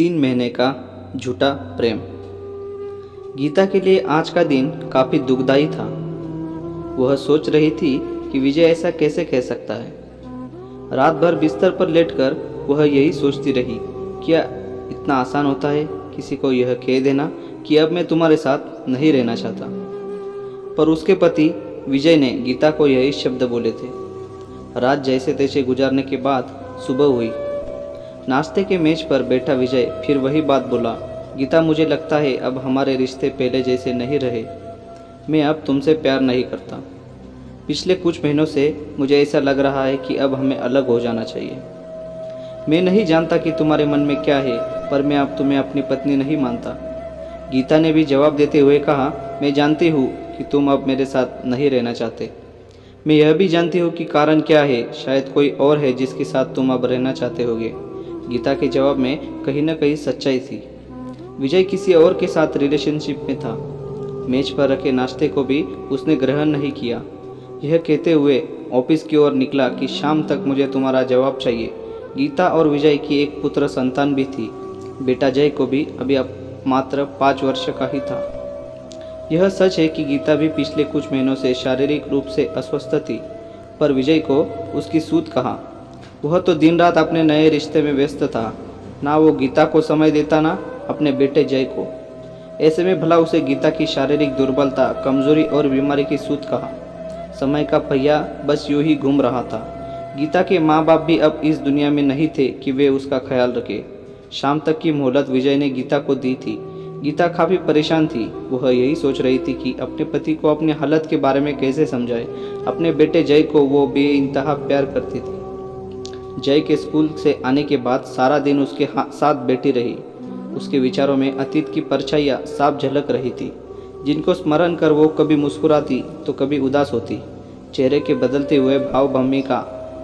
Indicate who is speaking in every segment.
Speaker 1: 3 महीने का झूठा प्रेम। गीता के लिए आज का दिन काफ़ी दुखदाई था। वह सोच रही थी कि विजय ऐसा कैसे कह सकता है। रात भर बिस्तर पर लेटकर वह यही सोचती रही, क्या इतना आसान होता है किसी को यह कह देना कि अब मैं तुम्हारे साथ नहीं रहना चाहता। पर उसके पति विजय ने गीता को यही शब्द बोले थे। रात जैसे तैसे गुजारने के बाद सुबह हुई। नाश्ते के मेज पर बैठा विजय फिर वही बात बोला, गीता मुझे लगता है अब हमारे रिश्ते पहले जैसे नहीं रहे। मैं अब तुमसे प्यार नहीं करता। पिछले कुछ महीनों से मुझे ऐसा लग रहा है कि अब हमें अलग हो जाना चाहिए। मैं नहीं जानता कि तुम्हारे मन में क्या है, पर मैं अब तुम्हें अपनी पत्नी नहीं मानता। गीता ने भी जवाब देते हुए कहा, मैं जानती हूँ कि तुम अब मेरे साथ नहीं रहना चाहते। मैं यह भी जानती हूँ कि कारण क्या है, शायद कोई और है जिसके साथ तुम अब रहना चाहते होगे। गीता के जवाब में कहीं न कहीं सच्चाई थी। विजय किसी और के साथ रिलेशनशिप में था। मेज पर रखे नाश्ते को भी उसने ग्रहण नहीं किया। यह कहते हुए ऑफिस की ओर निकला कि शाम तक मुझे तुम्हारा जवाब चाहिए। गीता और विजय की एक पुत्र संतान भी थी। बेटा जय को भी अभी मात्र 5 वर्ष का ही था। यह सच है कि गीता भी पिछले कुछ महीनों से शारीरिक रूप से अस्वस्थ थी, पर विजय को उसकी सूध कहाँ। वह तो दिन रात अपने नए रिश्ते में व्यस्त था। ना वो गीता को समय देता, ना अपने बेटे जय को। ऐसे में भला उसे गीता की शारीरिक दुर्बलता, कमजोरी और बीमारी की सूध कहाँ। समय का पहिया बस यूं ही घूम रहा था। गीता के माँ बाप भी अब इस दुनिया में नहीं थे कि वे उसका ख्याल रखें। शाम तक की मोहलत विजय ने गीता को दी थी। गीता काफ़ी परेशान थी। वह यही सोच रही थी कि अपने पति को अपनी हालत के बारे में कैसे समझाए। अपने बेटे जय को वो बेइंतहा प्यार करती थी। जय के स्कूल से आने के बाद सारा दिन उसके साथ बैठी रही। उसके विचारों में अतीत की परछाइयाँ साफ झलक रही थी, जिनको स्मरण कर वो कभी मुस्कुराती तो कभी उदास होती। चेहरे के बदलते हुए भाव भूमिका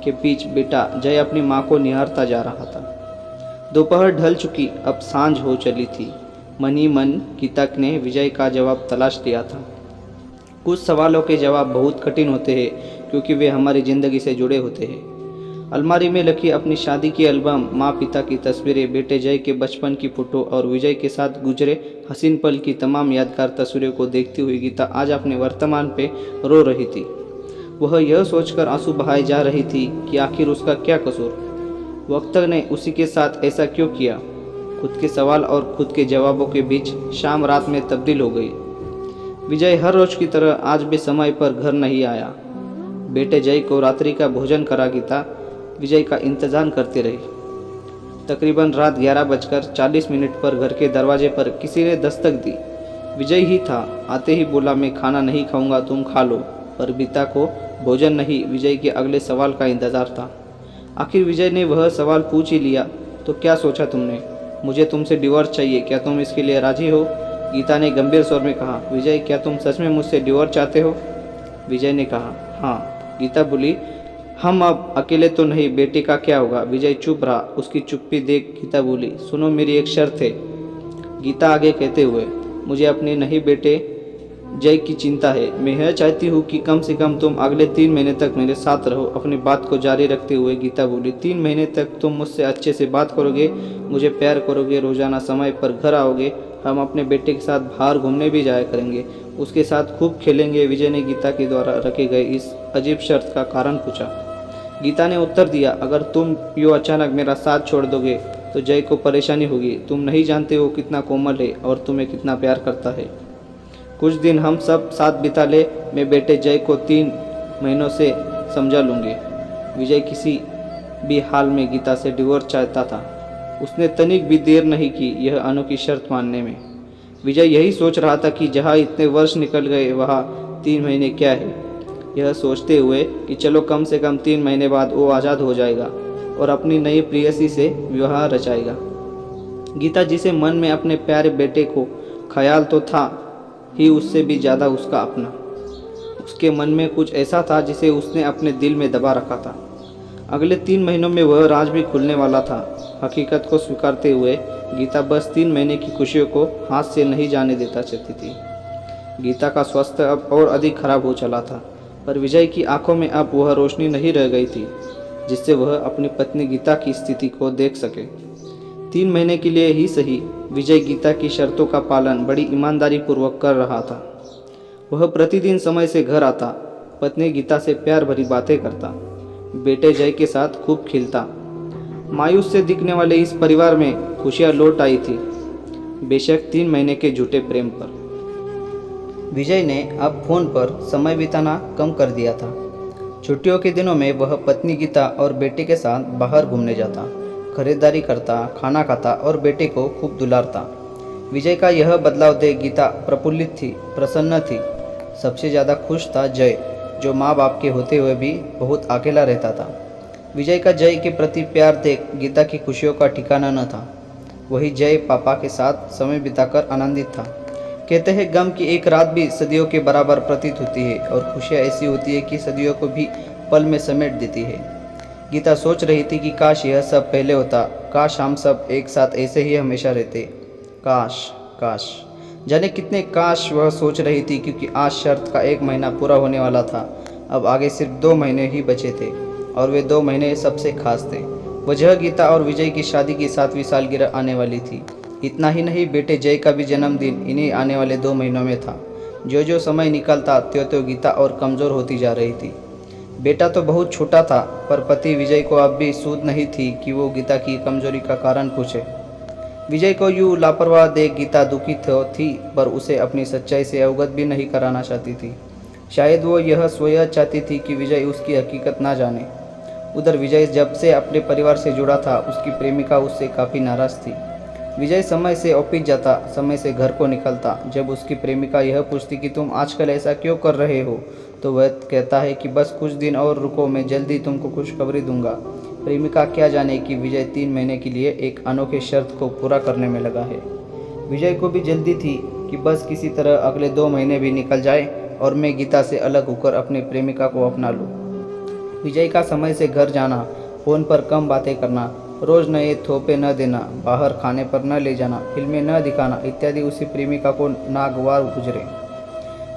Speaker 1: के बीच बेटा जय अपनी माँ को निहारता जा रहा था। दोपहर ढल चुकी, अब सांझ हो चली थी। मन ही मन गीता ने विजय का जवाब तलाश लिया था। कुछ सवालों के जवाब बहुत कठिन होते हैं क्योंकि वे हमारी ज़िंदगी से जुड़े होते हैं। अलमारी में रखी अपनी शादी की एल्बम, माँ पिता की तस्वीरें, बेटे जय के बचपन की फ़ोटो और विजय के साथ गुजरे हसीन पल की तमाम यादगार तस्वीरों को देखती हुई गीता आज अपने वर्तमान पे रो रही थी। वह यह सोचकर आंसू बहाए जा रही थी कि आखिर उसका क्या कसूर। वक्त ने उसी के साथ ऐसा क्यों किया। खुद के सवाल और खुद के जवाबों के बीच शाम रात में तब्दील हो गई। विजय हर रोज की तरह आज भी समय पर घर नहीं आया। बेटे जय को रात्रि का भोजन करा गीता विजय का इंतजार करती रही। तकरीबन रात 11:40 पर घर के दरवाजे पर किसी ने दस्तक दी। विजय ही था। आते ही बोला, मैं खाना नहीं खाऊंगा, तुम खा लो। पर गीता को भोजन नहीं, विजय के अगले सवाल का इंतजार था। आखिर विजय ने वह सवाल पूछ ही लिया, तो क्या सोचा तुमने? मुझे तुमसे डिवोर्स चाहिए, क्या तुम इसके लिए राजी हो? गीता ने गंभीर स्वर में कहा। विजय, क्या तुम सच में मुझसे डिवोर्स चाहते हो? विजय ने कहा, हाँ। गीता बोली, हम अब अकेले तो नहीं, बेटे का क्या होगा? विजय चुप रहा। उसकी चुप्पी देख गीता बोली, सुनो, मेरी एक शर्त है। गीता आगे कहते हुए, मुझे अपने नहीं बेटे जय की चिंता है। मैं यह चाहती हूँ कि कम से कम तुम अगले 3 महीने तक मेरे साथ रहो। अपनी बात को जारी रखते हुए गीता बोली, 3 महीने तक तुम मुझसे अच्छे से बात करोगे, मुझे प्यार करोगे, रोजाना समय पर घर आओगे, हम अपने बेटे के साथ बाहर घूमने भी जाया करेंगे, उसके साथ खूब खेलेंगे। विजय ने गीता के द्वारा रखे गए इस अजीब शर्त का कारण पूछा। गीता ने उत्तर दिया, अगर तुम यूँ अचानक मेरा साथ छोड़ दोगे तो जय को परेशानी होगी। तुम नहीं जानते हो कितना कोमल है और तुम्हें कितना प्यार करता है। कुछ दिन हम सब साथ बिता ले, मैं बेटे जय को 3 महीनों से समझा लूँगी। विजय किसी भी हाल में गीता से डिवोर्स चाहता था। उसने तनिक भी देर नहीं की यह अनोखी शर्त मानने में। विजय यही सोच रहा था कि जहाँ इतने वर्ष निकल गए वहाँ 3 महीने क्या है। यह सोचते हुए कि चलो कम से कम 3 महीने बाद वो आज़ाद हो जाएगा और अपनी नई प्रेयसी से विवाह रचाएगा। गीता जिसे मन में अपने प्यारे बेटे को ख्याल तो था ही, उससे भी ज़्यादा उसका अपना। उसके मन में कुछ ऐसा था जिसे उसने अपने दिल में दबा रखा था। अगले 3 महीनों में वह राज भी खुलने वाला था। हकीकत को स्वीकारते हुए गीता बस 3 महीने की खुशियों को हाथ से नहीं जाने देता चाहती थी। गीता का स्वास्थ्य अब और अधिक खराब हो चला था, पर विजय की आंखों में अब वह रोशनी नहीं रह गई थी जिससे वह अपनी पत्नी गीता की स्थिति को देख सके। 3 महीने के लिए ही सही, विजय गीता की शर्तों का पालन बड़ी ईमानदारी पूर्वक कर रहा था। वह प्रतिदिन समय से घर आता, पत्नी गीता से प्यार भरी बातें करता, बेटे जय के साथ खूब खेलता। मायूस से दिखने वाले इस परिवार में खुशियाँ लौट आई थी, बेशक 3 महीने के झूठे प्रेम पर। विजय ने अब फोन पर समय बिताना कम कर दिया था। छुट्टियों के दिनों में वह पत्नी गीता और बेटे के साथ बाहर घूमने जाता, खरीदारी करता, खाना खाता और बेटे को खूब दुलारता। विजय का यह बदलाव देख गीता प्रफुल्लित थी, प्रसन्न थी। सबसे ज़्यादा खुश था जय, जो माँ बाप के होते हुए भी बहुत अकेला रहता था। विजय का जय के प्रति प्यार देख गीता की खुशियों का ठिकाना न था। वही जय पापा के साथ समय बिताकर आनंदित था। कहते हैं गम की एक रात भी सदियों के बराबर प्रतीत होती है और खुशियाँ ऐसी होती है कि सदियों को भी पल में समेट देती है। गीता सोच रही थी कि काश यह सब पहले होता, काश हम सब एक साथ ऐसे ही हमेशा रहते। काश काश जाने कितने काश वह सोच रही थी, क्योंकि आज शर्त का 1 महीना पूरा होने वाला था। अब आगे सिर्फ 2 महीने ही बचे थे और वे 2 महीने सबसे खास थे। वजह गीता और विजय की शादी की 7वीं सालगिरह आने वाली थी। इतना ही नहीं, बेटे जय का भी जन्मदिन इन्हीं आने वाले 2 महीनों में था। जो जो समय निकलता त्यों गीता और कमज़ोर होती जा रही थी। बेटा तो बहुत छोटा था, पर पति विजय को अब भी सूझ नहीं थी कि वो गीता की कमजोरी का कारण पूछे। विजय को यूँ लापरवाह देख गीता दुखी थी, पर उसे अपनी सच्चाई से अवगत भी नहीं कराना चाहती थी। शायद वो यह स्वयं चाहती थी कि विजय उसकी हकीकत ना जाने। उधर विजय जब से अपने परिवार से जुड़ा था, उसकी प्रेमिका उससे काफ़ी नाराज़ थी। विजय समय से ऑफिस जाता, समय से घर को निकलता। जब उसकी प्रेमिका यह पूछती कि तुम आजकल ऐसा क्यों कर रहे हो, तो वह कहता है कि बस कुछ दिन और रुको, मैं जल्दी तुमको खुशखबरी दूंगा। प्रेमिका क्या जाने कि विजय 3 महीने के लिए एक अनोखी शर्त को पूरा करने में लगा है। विजय को भी जल्दी थी कि बस किसी तरह अगले 2 महीने भी निकल जाए और मैं गीता से अलग होकर अपनी प्रेमिका को अपना लूँ। विजय का समय से घर जाना, फ़ोन पर कम बातें करना, रोज़ नए थोपे न देना, बाहर खाने पर न ले जाना, फिल्में न दिखाना इत्यादि उसी प्रेमिका को नागवार गुजरे।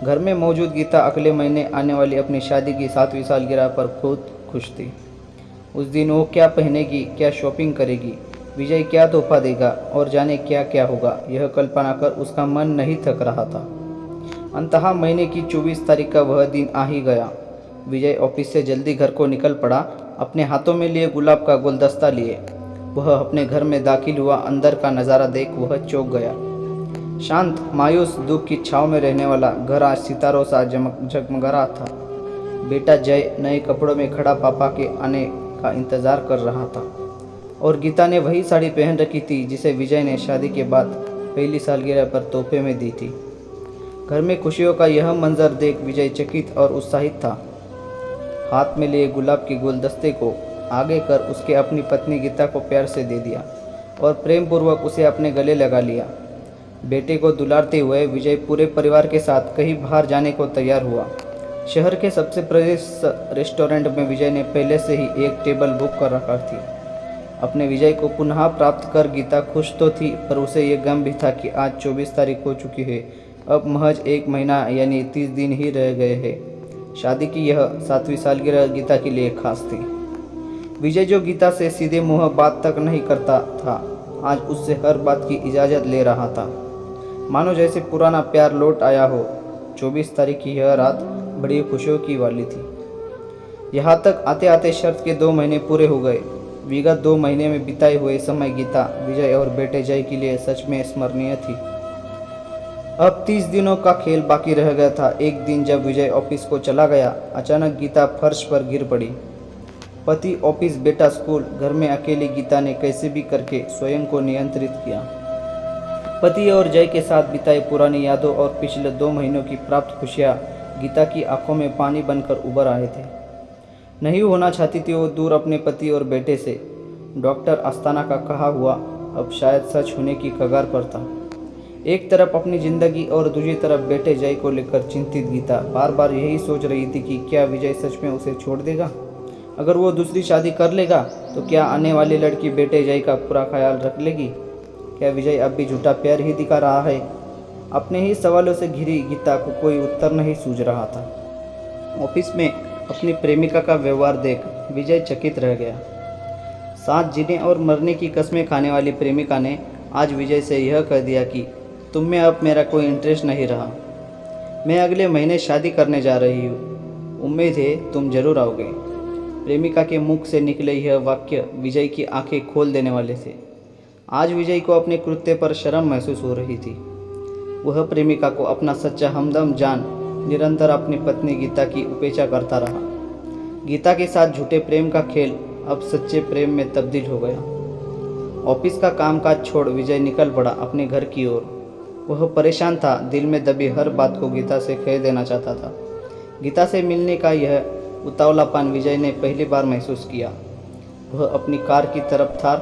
Speaker 1: घर में मौजूद गीता अगले महीने आने वाली अपनी शादी की 7वीं सालगिरह पर बहुत खुश थी। उस दिन वो क्या पहनेगी, क्या शॉपिंग करेगी, विजय क्या तोहफा देगा और जाने क्या क्या होगा, यह कल्पना कर उसका मन नहीं थक रहा था। अंततः महीने की 24 तारीख का वह दिन आ ही गया। विजय ऑफिस से जल्दी घर को निकल पड़ा, अपने हाथों में लिए गुलाब का गुलदस्ता लिए। वह अपने घर में दाखिल हुआ। अंदर का नज़ारा देख वह चौंक गया। शांत, मायूस, दुख की छाँव में रहने वाला घर आज सितारों सा जगमगा रहा था। बेटा जय नए कपड़ों में खड़ा पापा के आने का इंतज़ार कर रहा था और गीता ने वही साड़ी पहन रखी थी जिसे विजय ने शादी के बाद पहली सालगिरह पर तोहफे में दी थी। घर में खुशियों का यह मंजर देख विजय चकित और उत्साहित था। हाथ में लिए गुलाब के गुलदस्ते को आगे कर उसके अपनी पत्नी गीता को प्यार से दे दिया और प्रेम पूर्वक उसे अपने गले लगा लिया। बेटे को दुलारते हुए विजय पूरे परिवार के साथ कहीं बाहर जाने को तैयार हुआ। शहर के सबसे प्रसिद्ध रेस्टोरेंट में विजय ने पहले से ही एक टेबल बुक कर रखा थी। अपने विजय को पुनः प्राप्त कर गीता खुश तो थी, पर उसे ये गम भी था कि आज 24 तारीख हो चुकी है। अब महज 1 महीना यानी 30 दिन ही रह गए हैं। शादी की यह 7वीं सालगिरह गीता के लिए खास थी। विजय जो गीता से सीधे मुंह बात तक नहीं करता था, आज उससे हर बात की इजाज़त ले रहा था, मानो जैसे पुराना प्यार लौट आया हो। 24 तारीख की यह रात बड़ी खुशियों की वाली थी। यहाँ तक आते आते शर्त के 2 महीने पूरे हो गए। विगत 2 महीने में बिताए हुए समय गीता, विजय और बेटे जय के लिए सच में स्मरणीय थी। अब 30 दिनों का खेल बाकी रह गया था। एक दिन जब विजय ऑफिस को चला गया, अचानक गीता फर्श पर गिर पड़ी। पति ऑफिस, बेटा स्कूल, घर में अकेली गीता ने कैसे भी करके स्वयं को नियंत्रित किया। पति और जय के साथ बिताई पुरानी यादों और पिछले 2 महीनों की प्राप्त खुशियाँ गीता की आंखों में पानी बनकर उभर आए थे। नहीं होना चाहती थी वो दूर अपने पति और बेटे से। डॉक्टर अस्थाना का कहा हुआ अब शायद सच होने की कगार पर था। एक तरफ अपनी जिंदगी और दूसरी तरफ बेटे जय को लेकर चिंतित गीता बार बार यही सोच रही थी कि क्या विजय सच में उसे छोड़ देगा। अगर वो दूसरी शादी कर लेगा तो क्या आने वाली लड़की बेटे जय का पूरा ख्याल रख लेगी। क्या विजय अब भी झूठा प्यार ही दिखा रहा है। अपने ही सवालों से घिरी गीता को कोई उत्तर नहीं सूझ रहा था। ऑफिस में अपनी प्रेमिका का व्यवहार देख विजय चकित रह गया। साथ जीने और मरने की कस्में खाने वाली प्रेमिका ने आज विजय से यह कह दिया कि तुम में अब मेरा कोई इंटरेस्ट नहीं रहा। मैं अगले महीने शादी करने जा रही हूँ, उम्मीद है तुम जरूर आओगे। प्रेमिका के मुख से निकले यह वाक्य विजय की आंखें खोल देने वाले थे। आज विजय को अपने कृत्य पर शर्म महसूस हो रही थी। वह प्रेमिका को अपना सच्चा हमदम जान निरंतर अपनी पत्नी गीता की उपेक्षा करता रहा। गीता के साथ झूठे प्रेम का खेल अब सच्चे प्रेम में तब्दील हो गया। ऑफिस का कामकाज छोड़ विजय निकल पड़ा अपने घर की ओर। वह परेशान था, दिल में दबी हर बात को गीता से कह देना चाहता था। गीता से मिलने का यह उतावलापन विजय ने पहली बार महसूस किया। वह अपनी कार की तरफ था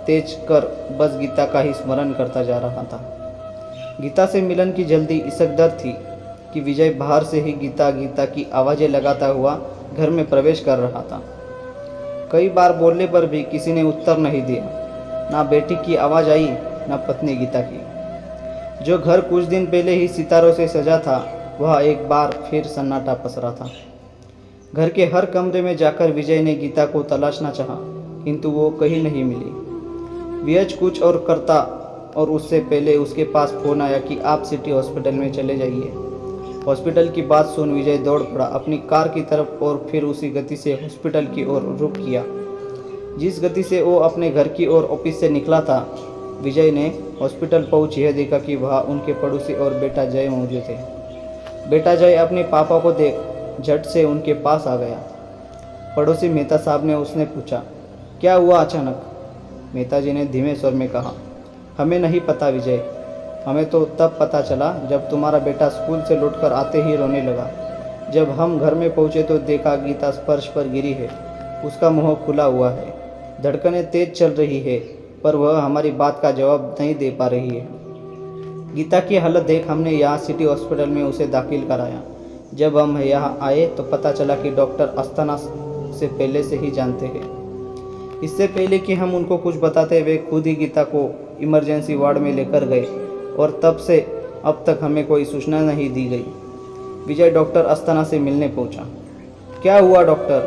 Speaker 1: तेज कर बस गीता का ही स्मरण करता जा रहा था। गीता से मिलन की जल्दी इसकदर थी कि विजय बाहर से ही गीता गीता की आवाज़ें लगाता हुआ घर में प्रवेश कर रहा था। कई बार बोलने पर भी किसी ने उत्तर नहीं दिया। ना बेटी की आवाज़ आई, ना पत्नी गीता की। जो घर कुछ दिन पहले ही सितारों से सजा था, वह एक बार फिर सन्नाटा पसरा था। घर के हर कमरे में जाकर विजय ने गीता को तलाशना चाहा, किंतु वो कहीं नहीं मिली। विजय कुछ और करता और उससे पहले उसके पास फोन आया कि आप सिटी हॉस्पिटल में चले जाइए। हॉस्पिटल की बात सुन विजय दौड़ पड़ा अपनी कार की तरफ और फिर उसी गति से हॉस्पिटल की ओर रुख किया। जिस गति से वो अपने घर की ओर ऑफिस से निकला था, विजय ने हॉस्पिटल पहुंच यह देखा कि वहाँ उनके पड़ोसी और बेटा जय मौजूद थे। बेटा जय अपने पापा को देख झट से उनके पास आ गया। पड़ोसी मेहता साहब ने उसने पूछा, क्या हुआ अचानक? मेहता जी ने धीमे स्वर में कहा, हमें नहीं पता विजय, हमें तो तब पता चला जब तुम्हारा बेटा स्कूल से लौटकर आते ही रोने लगा। जब हम घर में पहुंचे तो देखा गीता स्पर्श पर गिरी है, उसका मुंह खुला हुआ है, धड़कनें तेज चल रही है, पर वह हमारी बात का जवाब नहीं दे पा रही है। गीता की हालत देख हमने यहाँ सिटी हॉस्पिटल में उसे दाखिल कराया। जब हम यहाँ आए तो पता चला कि डॉक्टर अस्थाना से पहले से ही जानते हैं। इससे पहले कि हम उनको कुछ बताते, वे खुद ही गीता को इमरजेंसी वार्ड में लेकर गए और तब से अब तक हमें कोई सूचना नहीं दी गई। विजय डॉक्टर अस्थाना से मिलने पहुंचा। क्या हुआ डॉक्टर,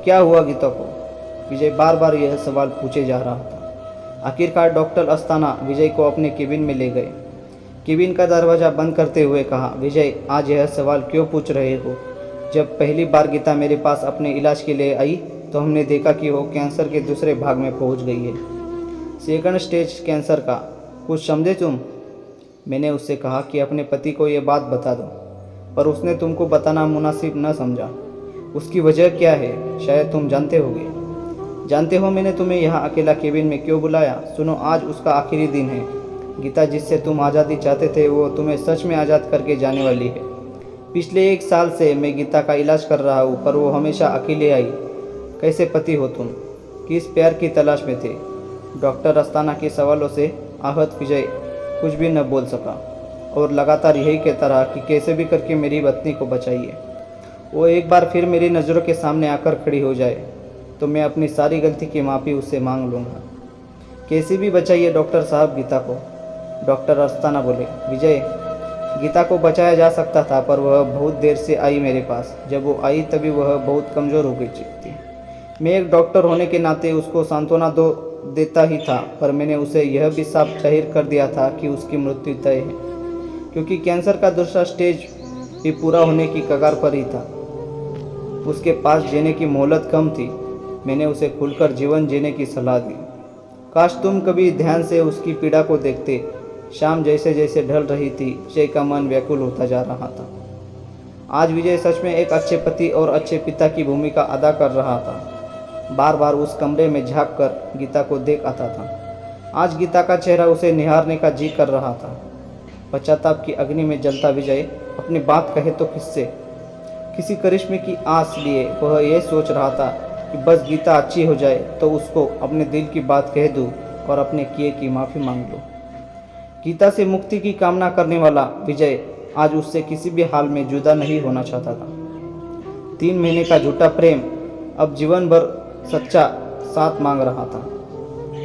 Speaker 1: क्या हुआ गीता को? विजय बार बार यह सवाल पूछे जा रहा था। आखिरकार डॉक्टर अस्थाना विजय को अपने केबिन में ले गए। केबिन का दरवाज़ा बंद करते हुए कहा, विजय आज यह सवाल क्यों पूछ रहे हो? जब पहली बार गीता मेरे पास अपने इलाज के लिए आई तो हमने देखा कि वो कैंसर के दूसरे भाग में पहुंच गई है, सेकंड स्टेज कैंसर का। कुछ समझे तुम? मैंने उससे कहा कि अपने पति को ये बात बता दो, पर उसने तुमको बताना मुनासिब न समझा। उसकी वजह क्या है शायद तुम जानते होगे। जानते हो मैंने तुम्हें यहाँ अकेला केबिन में क्यों बुलाया? सुनो, आज उसका आखिरी दिन है। गीता जिससे तुम आज़ादी चाहते थे वो तुम्हें सच में आज़ाद करके जाने वाली है। पिछले 1 साल से मैं गीता का इलाज कर रहा हूँ, पर वो हमेशा अकेले आई। कैसे पति हो तुम? किस प्यार की तलाश में थे? डॉक्टर अस्थाना के सवालों से आहत विजय कुछ भी न बोल सका और लगातार यही कहता रहा कि कैसे भी करके मेरी पत्नी को बचाइए। वो एक बार फिर मेरी नज़रों के सामने आकर खड़ी हो जाए तो मैं अपनी सारी गलती की माफ़ी उससे मांग लूँगा। कैसे भी बचाइए डॉक्टर साहब गीता को। डॉक्टर अस्थाना बोले, विजय गीता को बचाया जा सकता था, पर वह बहुत देर से आई मेरे पास। जब वो आई तभी वह बहुत कमज़ोर हो गई थी। मैं एक डॉक्टर होने के नाते उसको सांत्वना देता ही था, पर मैंने उसे यह भी साफ जाहिर कर दिया था कि उसकी मृत्यु तय है, क्योंकि कैंसर का दूसरा स्टेज भी पूरा होने की कगार पर ही था। उसके पास जीने की मोहलत कम थी। मैंने उसे खुलकर जीवन जीने की सलाह दी। काश तुम कभी ध्यान से उसकी पीड़ा को देखते। शाम जैसे जैसे ढल रही थी, विजय का मन व्याकुल होता जा रहा था। आज विजय सच में एक अच्छे पति और अच्छे पिता की भूमिका अदा कर रहा था। बार बार उस कमरे में झांक कर गीता को देख आता था। आज गीता का चेहरा उसे निहारने का जी कर रहा था। पश्चाताप की अग्नि में जलता विजय अपनी बात कहे तो किससे? किसी करिश्मे की आस लिए वह यह सोच रहा था कि बस गीता अच्छी हो जाए तो उसको अपने दिल की बात कह दूँ और अपने किए की माफ़ी मांग लूँ। गीता से मुक्ति की कामना करने वाला विजय आज उससे किसी भी हाल में जुदा नहीं होना चाहता था। 3 महीने का झूठा प्रेम अब जीवन भर सच्चा साथ मांग रहा था।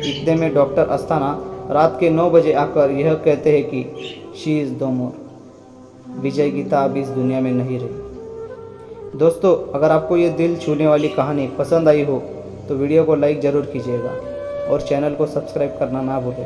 Speaker 1: इतने में डॉक्टर अस्थाना रात के 9 बजे आकर यह कहते हैं कि शी इज़ नो मोर। विजय गीता अब इस दुनिया में नहीं रही। दोस्तों, अगर आपको ये दिल छूने वाली कहानी पसंद आई हो तो वीडियो को लाइक ज़रूर कीजिएगा। और चैनल को सब्सक्राइब करना ना भूलें।